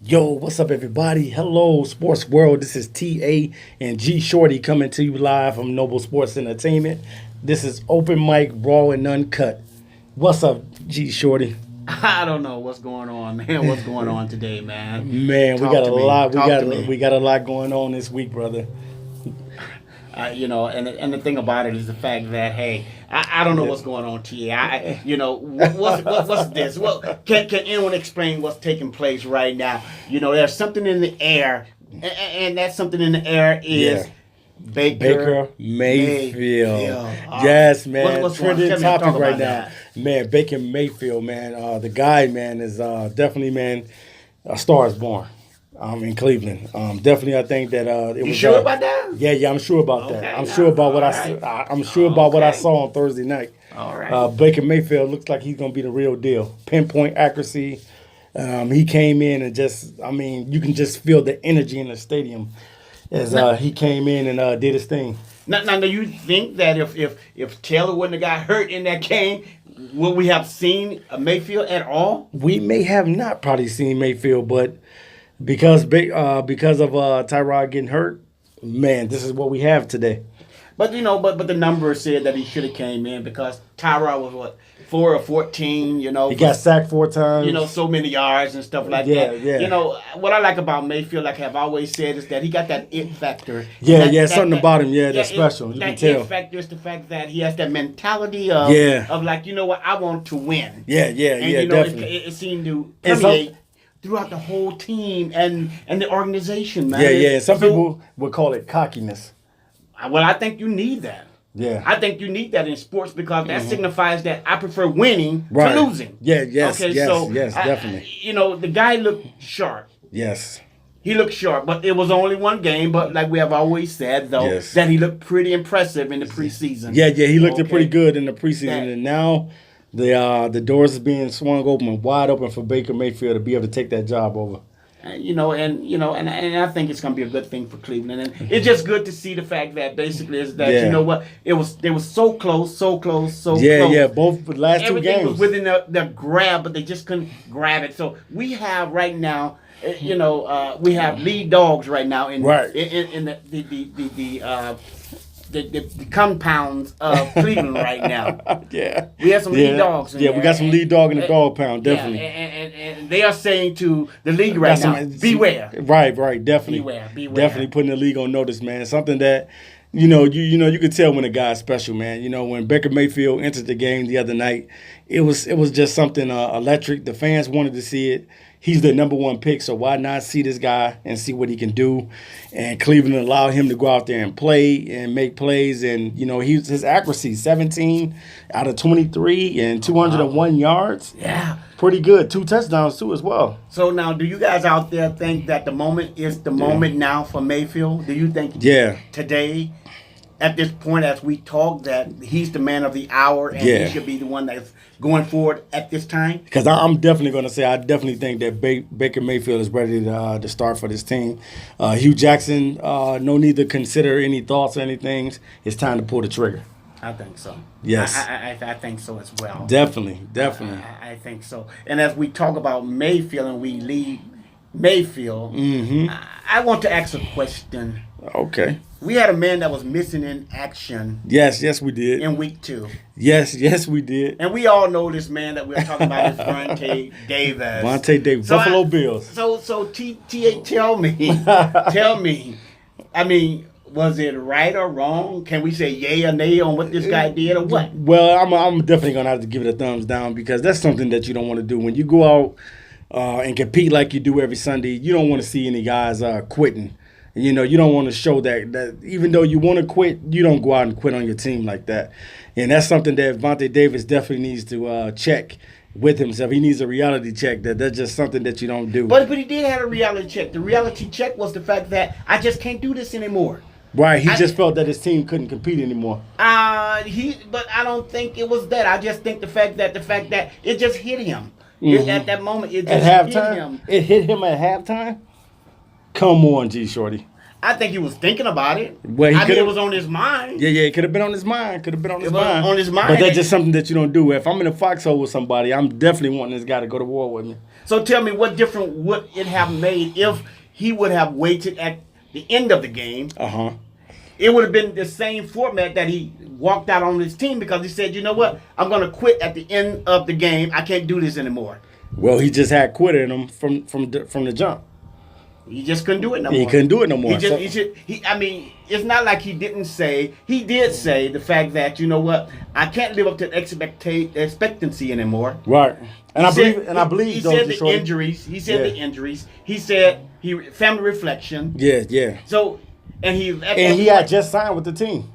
Yo, what's up, everybody? Hello, sports world. This is TA&GShorty coming to you live from Noble Sports Entertainment. This is open mic, raw and uncut. What's up, G Shorty? I don't know what's going on, man. What's going on today, man? Man, we Talk got a to me. lot. Talk to me. We got a lot going on this week, brother. And the thing about it is the fact that hey, I don't know what's going on, TA. What's this? Well, can anyone explain what's taking place right now? There's something in the air, and that something in the air is. Yeah. Baker Mayfield. Yes, man. What's Trending topic right now. that? Man, Baker Mayfield, man. The guy, man, is definitely, man, a star is born in Cleveland. Definitely, I think that it was. You sure about that? Yeah, I'm sure about that. I'm sure about what I'm sure about what I saw on Thursday night. All right. Baker Mayfield looks like he's going to be the real deal. Pinpoint accuracy. He came in and you can just feel the energy in the stadium as he came in and did his thing. Now, do you think that if Taylor wouldn't have got hurt in that game, would we have seen Mayfield at all? We may have not probably seen Mayfield, but because of Tyrod getting hurt, man, this is what we have today. But but the numbers said that he should have came in because Tyrod was what 4 or 14. He got sacked 4 times. So many yards and stuff like that. Yeah. What I like about Mayfield, like I've always said, is that he got that it factor. Something about him. Yeah, that's special. You can tell. It factor is the fact that he has that mentality of like what I want to win. Yeah, definitely. It seemed to permeate throughout the whole team and the organization, man. Yeah. Some people would call it cockiness. Well, I think you need that. Yeah. I think you need that in sports because that signifies that I prefer winning to losing. Yes, definitely. The guy looked sharp. Yes. He looked sharp, but it was only one game. But like we have always said, though, that he looked pretty impressive in the preseason. Yeah, he looked pretty good in the preseason. And now the doors is being swung open, wide open for Baker Mayfield to be able to take that job over. And I think it's gonna be a good thing for Cleveland, and it's just good to see the fact that basically is that they were so close. Yeah, both last Everything 2 games was within the grab, but they just couldn't grab it. So we have right now, we have lead dogs right now in the compounds of Cleveland right now. Yeah, we have some lead dogs. We got some lead dog in the dog pound, definitely. And they are saying to the league right now, beware. Right, definitely. Beware. Definitely putting the league on notice, man. Something that you could tell when a guy's special, man. When Baker Mayfield entered the game the other night, it was just something electric. The fans wanted to see it. He's the number 1 pick, so why not see this guy and see what he can do? And Cleveland allowed him to go out there and play and make plays. And, his accuracy, 17 out of 23 and 201 yards. Yeah. Pretty good. 2 touchdowns, too, as well. So now, do you guys out there think that the moment is the moment now for Mayfield? Do you think today, at this point, as we talk, that he's the man of the hour and he should be the one that's going forward at this time? Because I'm definitely going to say I definitely think that Baker Mayfield is ready to start for this team. Hugh Jackson, no need to consider any thoughts or anything. It's time to pull the trigger. I think so. Yes. I think so as well. Definitely. I think so. And as we talk about Mayfield and we lead Mayfield, I want to ask a question. Okay. We had a man that was missing in action. Yes, we did. In week 2. Yes, we did. And we all know this man that we're talking about is Vontae Davis. Vontae Davis, Buffalo Bills. So TA, tell me. I mean, was it right or wrong? Can we say yay or nay on what this guy did or what? Well, I'm definitely going to have to give it a thumbs down because that's something that you don't want to do. When you go out and compete like you do every Sunday, you don't want to see any guys quitting. You don't want to show that even though you want to quit, you don't go out and quit on your team like that. And that's something that Vontae Davis definitely needs to check with himself. He needs a reality check. That's just something that you don't do. But he did have a reality check. The reality check was the fact that I just can't do this anymore. Right. He just felt that his team couldn't compete anymore. But I don't think it was that. I just think the fact that it just hit him. At that moment, it just hit him. It hit him at halftime? Come on, G Shorty. I think he was thinking about it. Well, it was on his mind. Yeah, it could have been on his mind. On his mind. But that's just something that you don't do. If I'm in a foxhole with somebody, I'm definitely wanting this guy to go to war with me. So tell me, what difference would it have made if he would have waited at the end of the game? It would have been the same format that he walked out on his team because he said, you know what, I'm going to quit at the end of the game. I can't do this anymore. Well, he just had quit in him from the jump. He just couldn't do it no more. He couldn't do it no more. I mean, it's not like he didn't say. He did say the fact that, you know what, I can't live up to expectancy anymore. Right. And I believe he said the injuries. He said the injuries. He said family reflection. Yeah. So he had just signed with the team.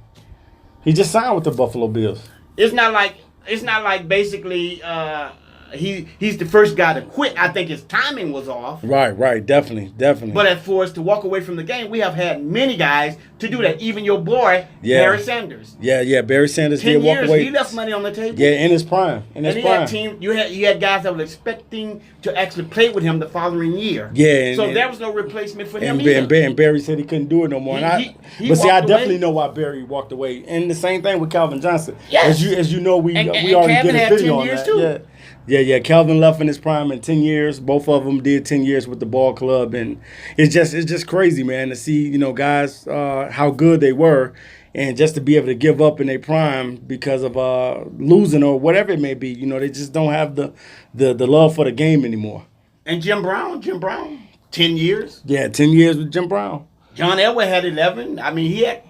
He just signed with the Buffalo Bills. It's not like basically he's the first guy to quit. I think his timing was off. Right, definitely. But for us to walk away from the game, we have had many guys to do that. Even your boy, Barry Sanders. Yeah, Barry Sanders 10 did walk years, away. He left money on the table. Yeah, in his prime. You had guys that were expecting to actually play with him the following year. Yeah. So there was no replacement for him either. And Barry said he couldn't do it no more. I definitely know why Barry walked away. And the same thing with Calvin Johnson. Yes. As you know, we already Calvin did a had video 10 years on that. too. Yeah. Calvin left in his prime in 10 years. Both of them did 10 years with the ball club, and it's just crazy, man, to see guys how good they were, and just to be able to give up in their prime because of losing or whatever it may be. They just don't have the love for the game anymore. And Jim Brown, 10 years. Yeah, 10 years with Jim Brown. John Elway had 11. I mean, he had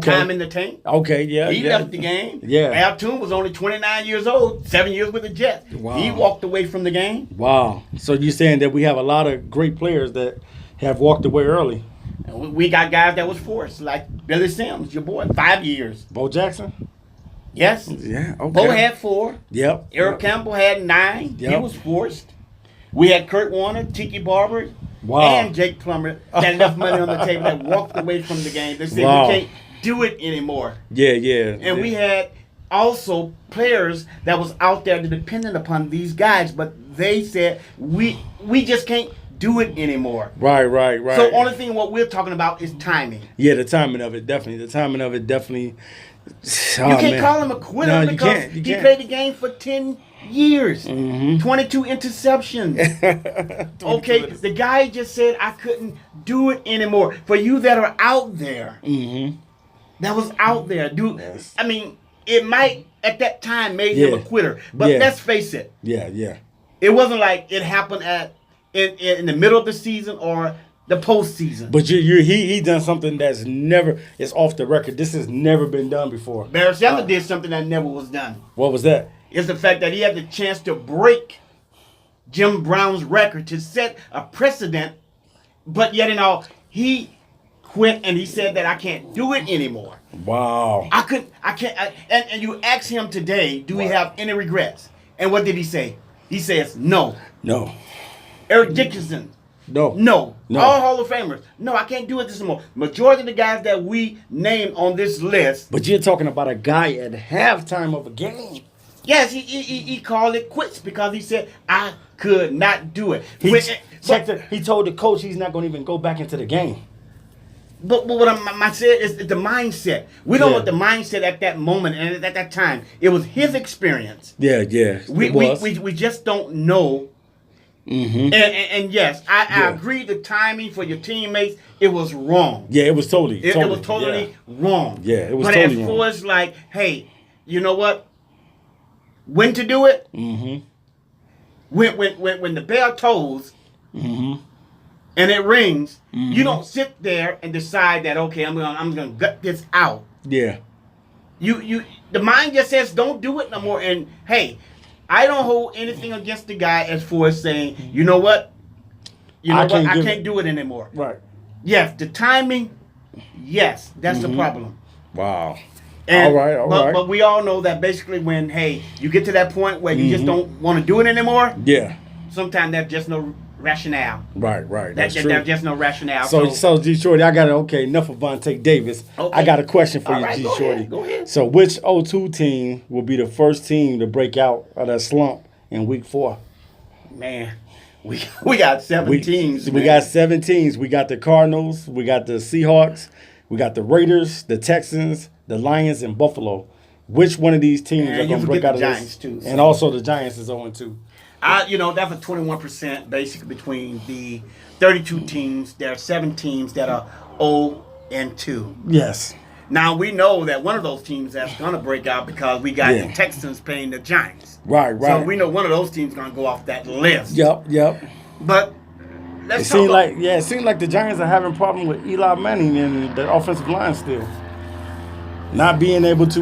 time in the tank. Okay, yeah. He left the game. Yeah. Al Toon was only 29 years old, 7 years with the Jets. Wow. He walked away from the game. Wow. So you're saying that we have a lot of great players that have walked away early. We got guys that was forced, like Billy Sims, your boy, 5 years. Bo Jackson? Yes. Yeah, okay. Bo had 4. Yep. Eric Campbell had 9. Yep. He was forced. We had Kurt Warner, Tiki Barber, and Jake Plummer that left money on the table, that walked away from the game. They said we can't do it anymore. Yeah. And we had also players that was out there that depended upon these guys, but they said we just can't do it anymore. Right. So only thing what we're talking about is timing. Yeah, the timing of it, definitely. You can't call him a quitter because he played the game for 10 years. 22 interceptions. Okay, the guy just said I couldn't do it anymore. For you that are out there, that was out there, dude. Yes. I mean, it might at that time made him a quitter, but let's face it. Yeah. It wasn't like it happened in the middle of the season or the postseason. But he done something that's never, it's off the record. This has never been done before. Barry Sanders did something that never was done. What was that? It's the fact that he had the chance to break Jim Brown's record, to set a precedent, but yet he quit and he said that I can't do it anymore. Wow. I can't. And you ask him today, do we have any regrets? And what did he say? He says no. Eric Dickerson. No. All Hall of Famers. No, I can't do it this anymore. Majority of the guys that we named on this list. But you're talking about a guy at halftime of a game. Yes, he called it quits because he said I could not do it. He told the coach he's not going to even go back into the game. But what I said is the mindset. We don't know the mindset at that moment and at that time. It was his experience. Yeah. We just don't know. And yes, I agree. The timing for your teammates, it was wrong. Yeah, it was totally wrong. Yeah, it was but totally wrong. But as far as like, hey, you know what? When to do it? When the bell tolls and it rings, you don't sit there and decide that I'm gonna gut this out. Yeah. The mind just says don't do it no more. And hey, I don't hold anything against the guy as far as saying, I can't do it anymore. Right. Yes, the timing, yes, that's the problem. Wow. And, all right. But we all know that basically when, you get to that point where you just don't want to do it anymore. Yeah. Sometimes there's just no rationale. Right. That's true. There's just no rationale. So G-Shorty, I got enough of Vontae Davis. Okay. I got a question for you, G-Shorty. Go ahead. So which O2 team will be the first team to break out of that slump in week 4? Man, we got 7 teams. We got 7 teams. We got the Cardinals. We got the Seahawks. We got the Raiders, the Texans, the Lions, and Buffalo. Which one of these teams are going to break out of Giants this? too, so. And also the Giants is 0-2. That's a 21% basically between the 32 teams. There are 7 teams that are 0-2. Yes. Now we know that one of those teams that's going to break out because we got the Texans playing the Giants. Right. So we know one of those teams going to go off that list. Yep. But it seems like the Giants are having a problem with Eli Manning and the offensive line still not being able to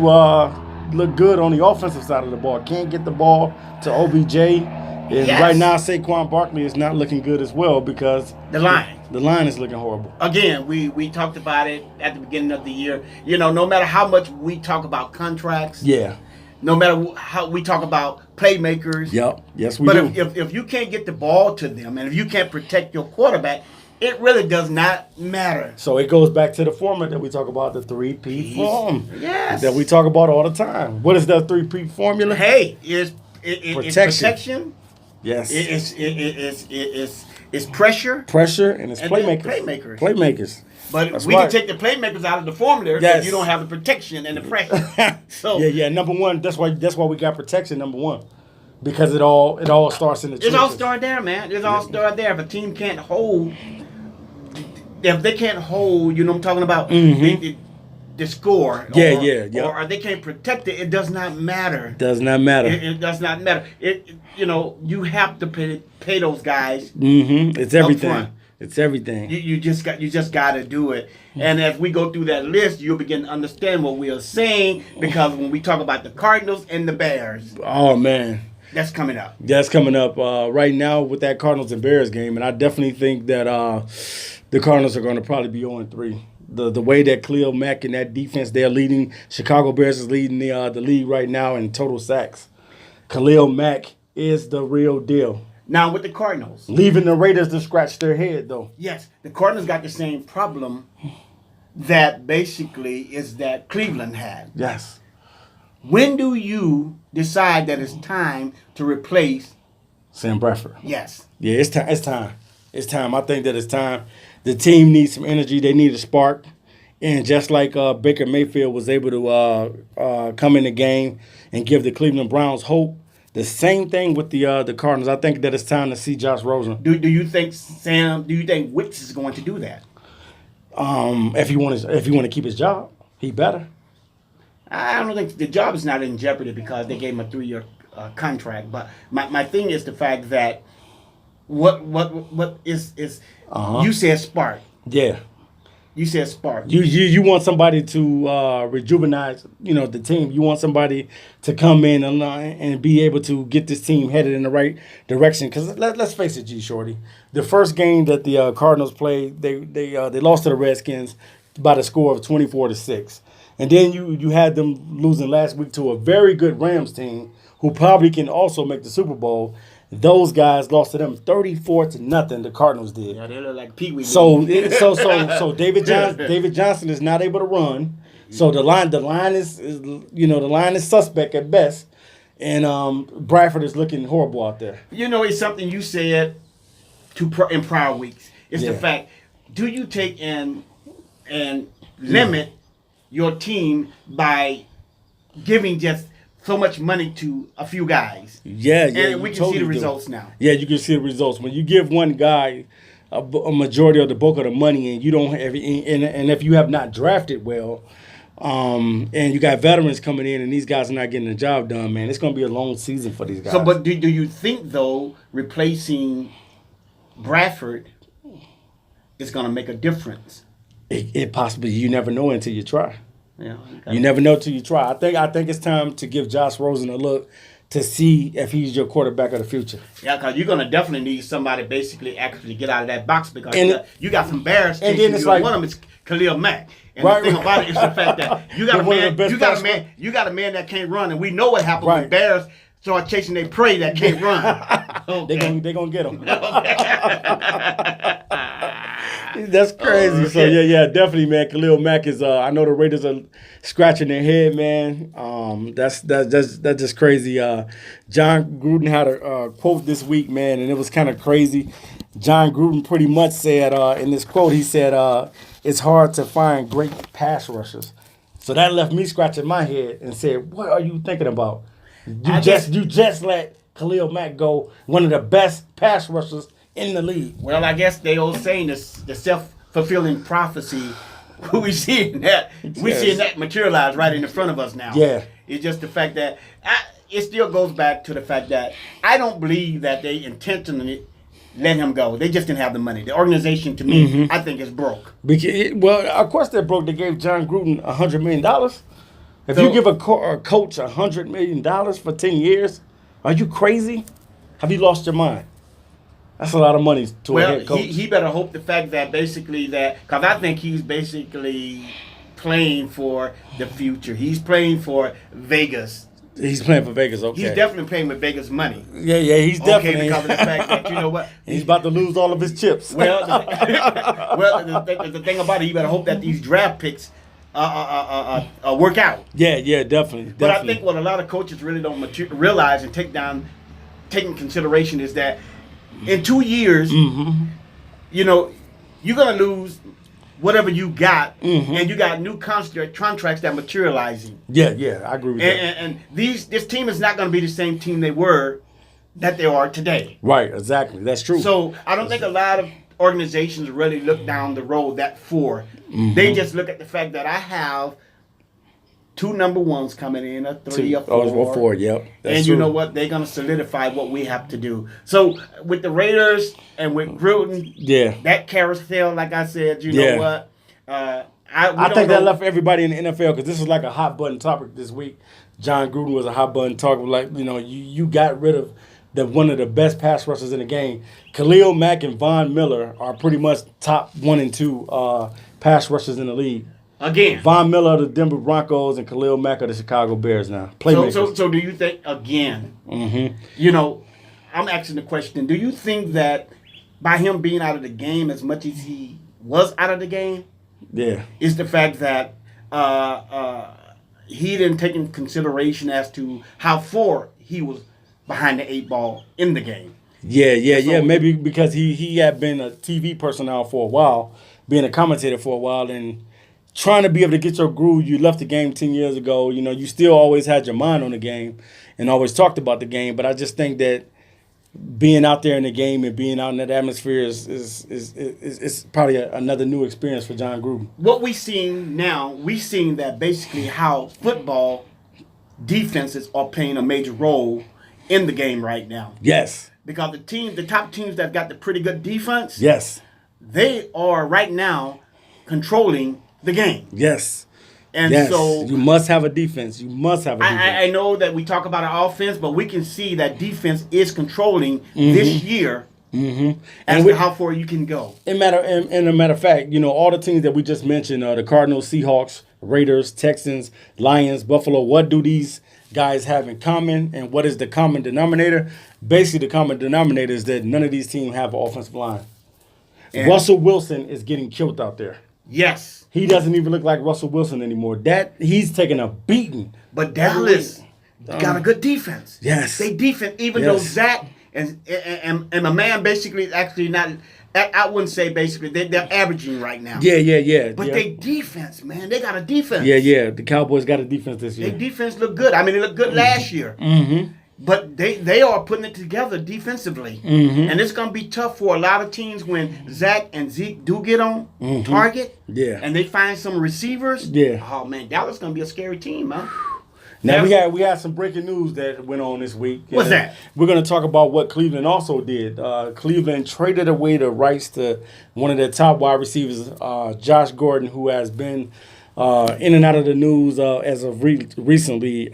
look good on the offensive side of the ball. Can't get the ball to OBJ, and right now Saquon Barkley is not looking good as well because the line is looking horrible. Again, we talked about it at the beginning of the year. No matter how much we talk about contracts, no matter how we talk about playmakers, yes we do. But if you can't get the ball to them and if you can't protect your quarterback, it really does not matter. So it goes back to the format that we talk about, the 3P form. Yes. That we talk about all the time. What is that 3P formula? Hey, it's protection. Yes. It's pressure. Pressure and it's playmakers. Playmakers. But we can take the playmakers out of the formula if you don't have the protection and the pressure. So number one, that's why we got protection, number one. Because it all starts in the trenches. It all starts there, man. It all starts there. If a team can't hold, if they can't hold, what I'm talking about, the score. Or they can't protect it, it does not matter. Does not matter. It does not matter. You have to pay those guys. It's everything. It's everything. You just got to do it. And as we go through that list, you'll begin to understand what we are saying because when we talk about the Cardinals and the Bears. Oh man. That's coming up. That's coming up right now with that Cardinals and Bears game, and I definitely think that the Cardinals are going to probably be 0-3. The way that Khalil Mack and that defense they're leading, Chicago Bears is leading the league right now in total sacks. Khalil Mack is the real deal. Now with the Cardinals, leaving the Raiders to scratch their head though. Yes, the Cardinals got the same problem that basically is that Cleveland had. Yes. When do you decide that it's time to replace Sam Bradford? Yes. Yeah, it's time. It's time. I think that it's time. The team needs some energy. They need a spark. And just like Baker Mayfield was able to come in the game and give the Cleveland Browns hope, the same thing with the Cardinals. I think that it's time to see Josh Rosen. Do you think Wicks is going to do that? If he want to keep his job, he better. I don't think the job is not in jeopardy because they gave him a 3-year contract. But my thing is the fact that what is you said spark. Yeah. You said spark. You want somebody to rejuvenate, the team. You want somebody to come in and be able to get this team headed in the right direction. Because let's face it, G-Shorty, the first game that the Cardinals played, they lost to the Redskins by the score of 24-6. And then you had them losing last week to a very good Rams team who probably can also make the Super Bowl. Those guys lost to them 34-0. The Cardinals did. Yeah, they look like Pee Wee. So David Johnson is not able to run. So the line is suspect at best, and Bradford is looking horrible out there. It's something you said in prior weeks. It's the fact: do you take and limit your team by giving just so much money to a few guys? Yeah. And we can see the results now. Yeah, you can see the results. When you give one guy a majority of the bulk of the money and you don't have, and if you have not drafted well, and you got veterans coming in and these guys are not getting the job done, man, it's going to be a long season for these guys. So, but do you think, though, replacing Bradford is going to make a difference? It possibly, you never know until you try. Yeah, you never know till you try. I think it's time to give Josh Rosen a look to see if he's your quarterback of the future. Yeah, because you're going to definitely need somebody basically actually get out of that box because you got some Bears. And then it's like one of them is Khalil Mack. And the thing about it is the fact that you got a man that can't run, and we know what happened when Bears start chasing their prey that can't run. Okay. They're gonna get them. That's crazy. Okay. So yeah, definitely, man. Khalil Mack is. I know the Raiders are scratching their head, man. That's just crazy. John Gruden had a quote this week, man, and it was kind of crazy. John Gruden pretty much said in this quote, he said, "It's hard to find great pass rushers." So that left me scratching my head and said, "What are you thinking about? You just let Khalil Mack go one of the best pass rushers in the league? Well, I guess they old saying this, the self-fulfilling prophecy. We seeing that materialize right in front of us now. Yeah. It's just the fact that it still goes back to the fact that I don't believe that they intentionally let him go. They just didn't have the money. The organization, to me, I think is broke. Well, of course they're broke. They gave John Gruden $100 million. If you give a coach $100 million for 10 years, are you crazy? Have you lost your mind? That's a lot of money to a head coach. He better hope the fact that because I think he's basically playing for the future. He's playing for Vegas. He's playing for Vegas, okay. He's definitely playing with Vegas money. Yeah, he's definitely. Okay, because of the fact that, you know what? He's about to lose all of his chips. Well, the thing about it, you better hope that these draft picks work out. Yeah, definitely. But I think what a lot of coaches really don't realize and take in consideration is that in 2 years, you know, you're going to lose whatever you got, and you got new contracts that materializing. Yeah, I agree with that. And this team is not going to be the same team they are today. Right, exactly. That's true. So I don't think a lot of organizations really look down the road that far. They just look at the fact that I have 2 number ones coming in, a 3 or 4. Or 4, yep. And you know what? They're going to solidify what we have to do. So with the Raiders and with Gruden, that carousel, like I said, you know what? I think that left everybody in the NFL, because this is like a hot button topic this week. John Gruden was a hot button topic. Like, you know, you got rid of one of the best pass rushers in the game. Khalil Mack and Von Miller are pretty much top 1 and 2 pass rushers in the league. Again, Von Miller of the Denver Broncos and Khalil Mack of the Chicago Bears now. So do you think, again, you know, I'm asking the question, do you think that by him being out of the game as much as he was out of the game, is the fact that he didn't take into consideration as to how far he was behind the 8 ball in the game? Yeah. Maybe because he had been a TV personnel for a while, being a commentator for a while, and trying to be able to get your groove. You left the game 10 years ago. You know, you still always had your mind on the game and always talked about the game. But I just think that being out there in the game and being out in that atmosphere is probably another new experience for John Gruden. What we seen now, that basically how football defenses are playing a major role in the game right now. Yes. Because the top teams that got the pretty good defense, they are right now controlling the game. Yes. And so you must have a defense. I know that we talk about our offense, but we can see that defense is controlling this year as to how far you can go. And a matter of fact, you know, all the teams that we just mentioned, the Cardinals, Seahawks, Raiders, Texans, Lions, Buffalo, what do these guys have in common, and what is the common denominator? Basically, the common denominator is that none of these teams have an offensive line. And Russell Wilson is getting killed out there. Yes. He doesn't even look like Russell Wilson anymore. He's taking a beating. But Dallas got a good defense. Yes. They defense, even though Zach and my man basically is actually not, I wouldn't say basically, they're averaging right now. Yeah. But they defense, man. They got a defense. Yeah. The Cowboys got a defense this year. Their defense looked good. I mean, it looked good last year. But they are putting it together defensively. And it's going to be tough for a lot of teams when Zach and Zeke do get on target. And they find some receivers. Oh, man, Dallas going to be a scary team, man. Now, we had some breaking news that went on this week. What's that? We're going to talk about what Cleveland also did. Cleveland traded away the rights to one of their top wide receivers, Josh Gordon, who has been in and out of the news as of recently.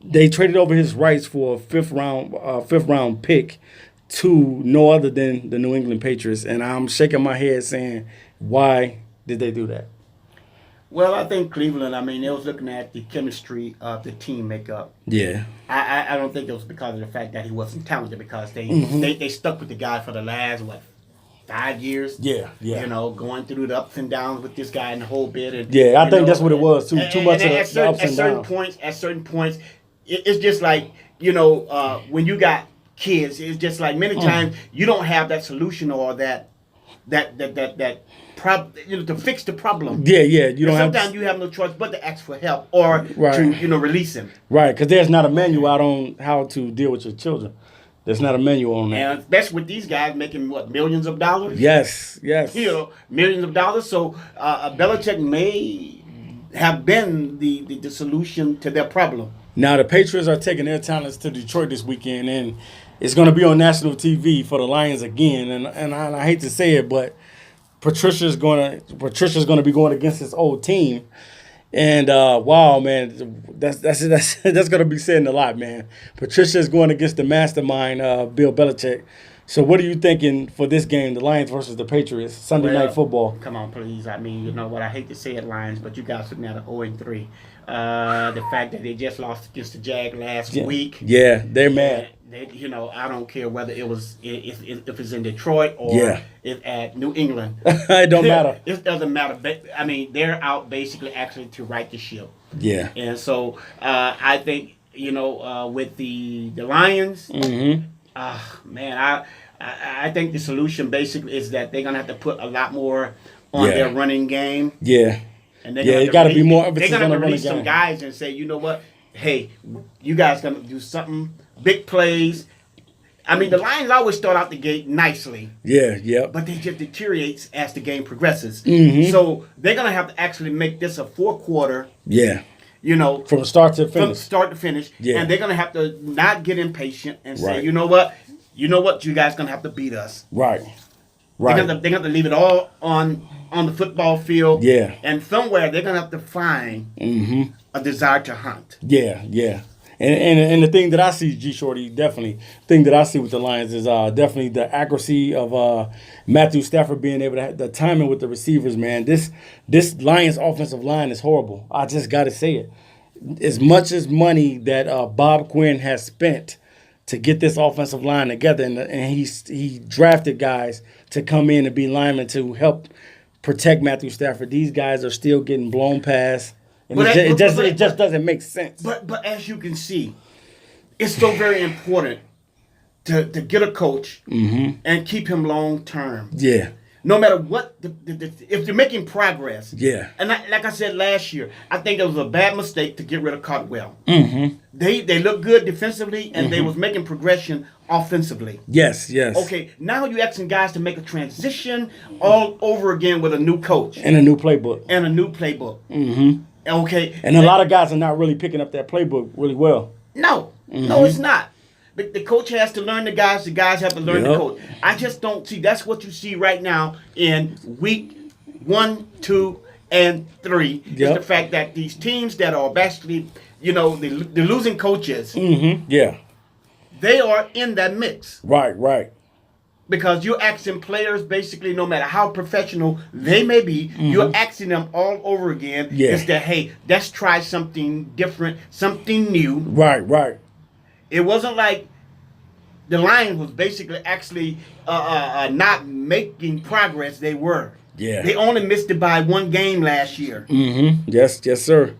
They traded over his rights for a fifth round pick to no other than the New England Patriots. And I'm shaking my head saying, why did they do that? Well, I think Cleveland, I mean, they was looking at the chemistry of the team makeup. Yeah. I don't think it was because of the fact that he wasn't talented, because they stuck with the guy for the last, 5 years? Yeah. You know, going through the ups and downs with this guy and the whole bit. And, I think that's what it was, too much of the ups and downs. At certain points, it's just like, you know, when you got kids, it's just like many times you don't have that solution or that to fix the problem. Yeah, you don't have. Sometimes you have no choice but to ask for help or to release him. Right, because there's not a manual out on how to deal with your children. There's not a manual on that. And especially with these guys making millions of dollars. Yes. Millions of dollars. So Belichick may have been the solution to their problem. Now the Patriots are taking their talents to Detroit this weekend, and it's going to be on national TV for the Lions again. And I hate to say it, but Patricia's going to be going against his old team. And wow, man, that's going to be saying a lot, man. Patricia's going against the mastermind, Bill Belichick. So what are you thinking for this game, the Lions versus the Patriots, Sunday Night Football? Come on, please. I mean, you know what? I hate to say it, Lions, but you guys looking at an 0-3. The fact that they just lost against the Jag last week. Yeah, they're mad. I don't care whether it was if it's in Detroit or if at New England. It don't matter. It doesn't matter. But, I mean, they're out basically actually to right the ship. Yeah. And so I think, with the Lions, man, I think the solution basically is that they're going to have to put a lot more on their running game. Yeah. And it got to be more emphasis on the running game. They're going to release some game. guys and say, you know what? Hey, you guys going to do something, big plays. I mean, the Lions always start out the gate nicely. Yeah. But they just deteriorates as the game progresses. Mm-hmm. So they're going to have to actually make this a 4-quarter. Yeah. From start to finish. From start to finish. Yeah. And they're going to have to not get impatient and say, you know what? You guys going to have to beat us. Right. They're going to have to leave it all on the football field. Yeah. And somewhere they're going to have to find a desire to hunt. Yeah. And the thing that I see, G-Shorty, definitely, thing that I see with the Lions is definitely the accuracy of Matthew Stafford being able to have the timing with the receivers, man. This Lions offensive line is horrible. I just got to say it. As much as money that Bob Quinn has spent to get this offensive line together, and he drafted guys to come in and be linemen to help protect Matthew Stafford, these guys are still getting blown past. And it just doesn't make sense. But as you can see, it's so very important to get a coach and keep him long term. Yeah. No matter what, if you're making progress. Yeah. And like I said last year, I think it was a bad mistake to get rid of Cardwell. Mm-hmm. They look good defensively, and they was making progression offensively. Yes. Okay, now you're asking guys to make a transition all over again with a new coach. And a new playbook. Mm-hmm. Okay. And a lot of guys are not really picking up that playbook really well. No, it's not. The coach has to learn the guys have to learn the coach. I just don't see. That's what you see right now in week 1, 2, and 3. Is the fact that these teams that are basically, the losing coaches. Yeah. They are in that mix. Right. Because you're asking players, basically, no matter how professional they may be, you're asking them all over again. Yeah. It's that, hey, let's try something different, something new. Right. It wasn't like the Lions was basically actually not making progress. They were. Yeah. They only missed it by 1 game last year. Yes, sir.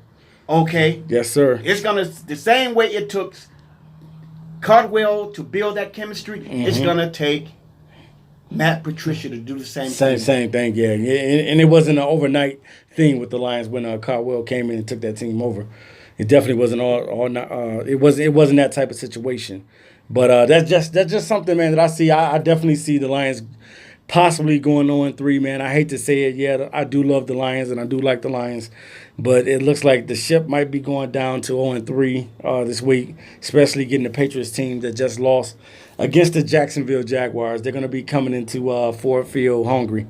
Okay. Yes, sir. It's the same way it took Cardwell to build that chemistry. It's gonna take Matt Patricia to do the same thing. Same thing, yeah. And it wasn't an overnight thing with the Lions when Cardwell came in and took that team over. It definitely wasn't it wasn't that type of situation. But that's just something, man, that I see. I definitely see the Lions possibly going 0-3, man. I hate to say it. Yeah, I do love the Lions and I do like the Lions. But it looks like the ship might be going down to 0-3 this week, especially getting the Patriots team that just lost against the Jacksonville Jaguars. They're going to be coming into Ford Field hungry.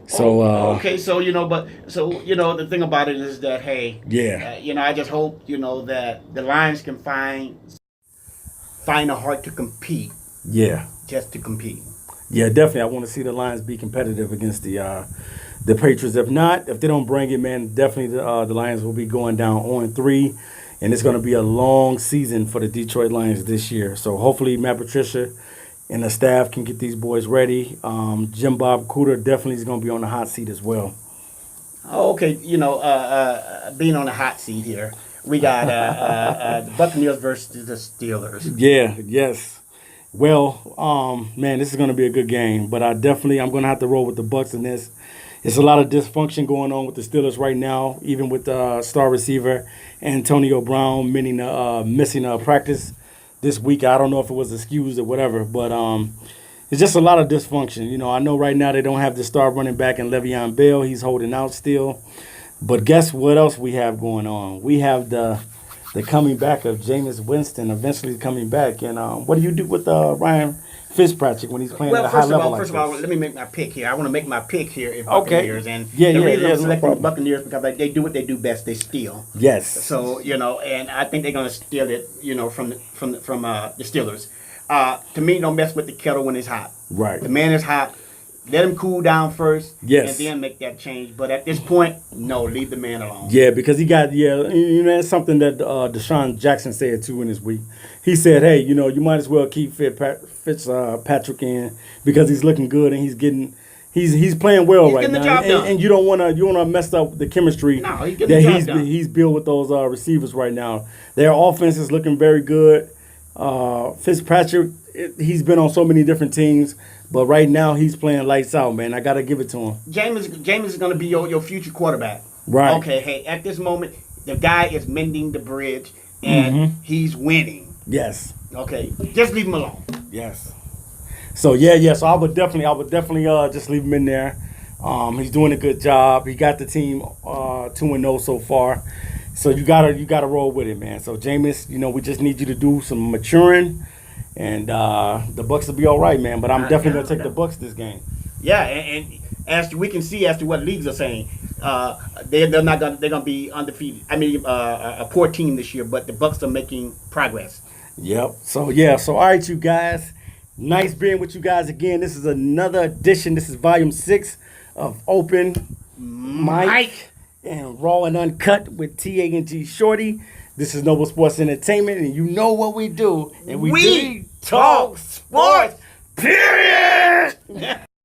So the thing about it is that, hey, I just hope that the Lions can find a heart to compete. Yeah, just to compete. Yeah, definitely. I want to see the Lions be competitive against the Patriots. If not, if they don't bring it, man, definitely the Lions will be going down 0-3, and it's going to be a long season for the Detroit Lions this year. So hopefully Matt Patricia and the staff can get these boys ready. Jim Bob Cooter definitely is going to be on the hot seat as well. Oh, okay. Being on the hot seat here, we got the Buccaneers versus the Steelers. Yeah, yes. Well, man, this is going to be a good game, but I'm going to have to roll with the Bucs in this. It's a lot of dysfunction going on with the Steelers right now, even with star receiver Antonio Brown missing practice this week. I don't know if it was excused or whatever, but it's just a lot of dysfunction. You know, I know right now they don't have the star running back in Le'Veon Bell. He's holding out still. But guess what else we have going on? We have the coming back of Jameis Winston eventually coming back. And what do you do with Ryan Fitzpatrick when he's playing at a high level like this? First of all, let me make my pick here. I want to make my pick here in Okay. Buccaneers. And Yeah, the yeah, reason yeah, I'm no selecting problem. Buccaneers because they do what they do best. They steal. Yes. So, and I think they're going to steal it, from the Steelers. To me, don't mess with the kettle when it's hot. Right. The man is hot. Let him cool down first. Yes. And then make that change. But at this point, no, leave the man alone. Yeah, because that's something that Deshaun Jackson said too in his week. He said, hey, you might as well keep Fitzpatrick in because he's looking good and he's playing well right getting the now. job done. And you don't want to mess up the chemistry No, he's getting the job done. he's built with those receivers right now. Their offense is looking very good. Fitzpatrick, he's been on so many different teams, but right now he's playing lights out, man. I got to give it to him. Jameis is going to be your future quarterback. Right. Okay, hey, at this moment, the guy is mending the bridge, and he's winning. Yes. Okay, just leave him alone. Yes. So so I would definitely just leave him in there. He's doing a good job. He got the team 2-0 so far. So you gotta roll with it, man. So Jameis, we just need you to do some maturing, and the Bucs will be all right, man. But I'm definitely gonna take the Bucs this game. Yeah, and as we can see as to what leagues are saying, they're gonna be undefeated. I mean, a poor team this year, but the Bucs are making progress. Yep. So all right, you guys. Nice being with you guys again. This is another edition. This is volume 6 of Open Mic and Raw and Uncut with TA&GShorty. This is Noble Sports Entertainment, and you know what we do. And we do talk sports, period!